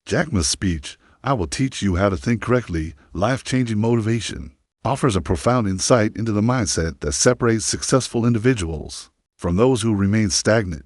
Jack Ma's speech, "I Will Teach You How to Think Correctly, Life-Changing Motivation," offers a profound insight into the mindset that separates successful individuals from those who remain stagnant,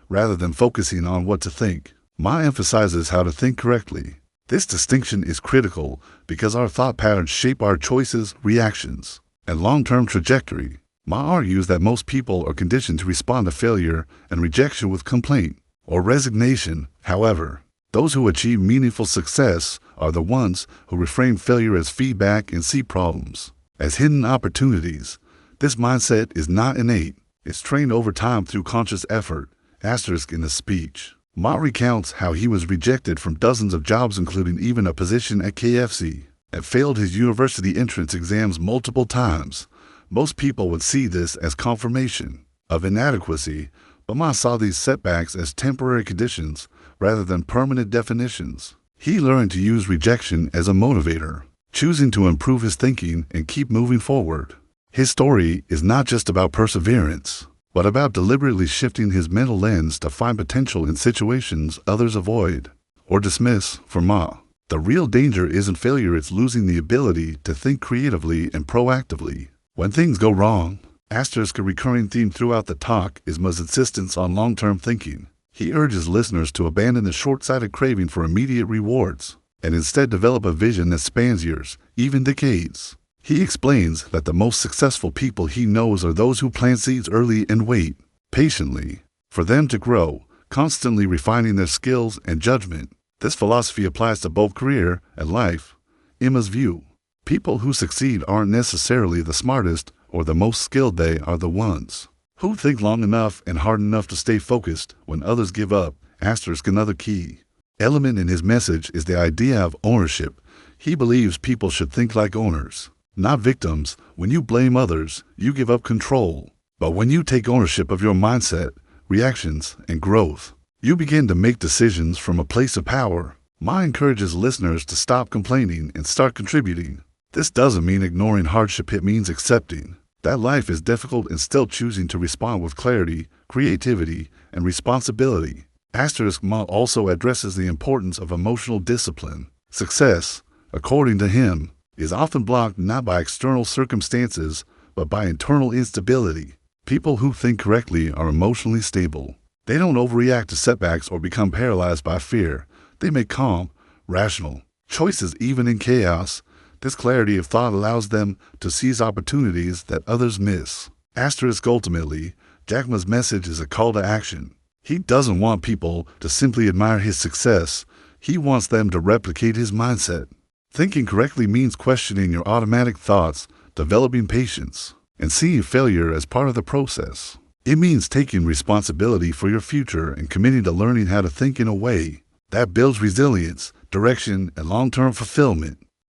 rather than focusing on what to think. Ma emphasizes how to think correctly. This distinction is critical because our thought patterns shape our choices, reactions, and long-term trajectory. Ma argues that most people are conditioned to respond to failure and rejection with complaint or resignation. However, those who achieve meaningful success are the ones who reframe failure as feedback and see problems as hidden opportunities. This mindset is not innate. It's trained over time through conscious effort. Asterisk in the speech, Ma recounts how he was rejected from dozens of jobs, including even a position at KFC, and failed his university entrance exams multiple times. Most people would see this as confirmation of inadequacy, but Ma saw these setbacks as temporary conditions rather than permanent definitions. He learned to use rejection as a motivator, choosing to improve his thinking and keep moving forward. His story is not just about perseverance, but about deliberately shifting his mental lens to find potential in situations others avoid or dismiss. For Ma, the real danger isn't failure, it's losing the ability to think creatively and proactively when things go wrong. Asterisk, a recurring theme throughout the talk is Ma's insistence on long-term thinking. He urges listeners to abandon the short-sighted craving for immediate rewards and instead develop a vision that spans years, even decades. He explains that the most successful people he knows are those who plant seeds early and wait patiently for them to grow, constantly refining their skills and judgment. This philosophy applies to both career and life. In Ma's view, people who succeed aren't necessarily the smartest or the most skilled. They are the ones who think long enough and hard enough to stay focused when others give up. Asterisk, another key element in his message is the idea of ownership. He believes people should think like owners, not victims. When you blame others, you give up control. But when you take ownership of your mindset, reactions, and growth, you begin to make decisions from a place of power. Ma encourages listeners to stop complaining and start contributing. This doesn't mean ignoring hardship. It means accepting that life is difficult and still choosing to respond with clarity, creativity, and responsibility. Asterisk, Ma also addresses the importance of emotional discipline. Success, according to him, is often blocked not by external circumstances, but by internal instability. People who think correctly are emotionally stable. They don't overreact to setbacks or become paralyzed by fear. They make calm, rational choices even in chaos. This clarity of thought allows them to seize opportunities that others miss. Asterisk, ultimately, Jack Ma's message is a call to action. He doesn't want people to simply admire his success. He wants them to replicate his mindset. Thinking correctly means questioning your automatic thoughts, developing patience, and seeing failure as part of the process. It means taking responsibility for your future and committing to learning how to think in a way that builds resilience, direction, and long-term fulfillment.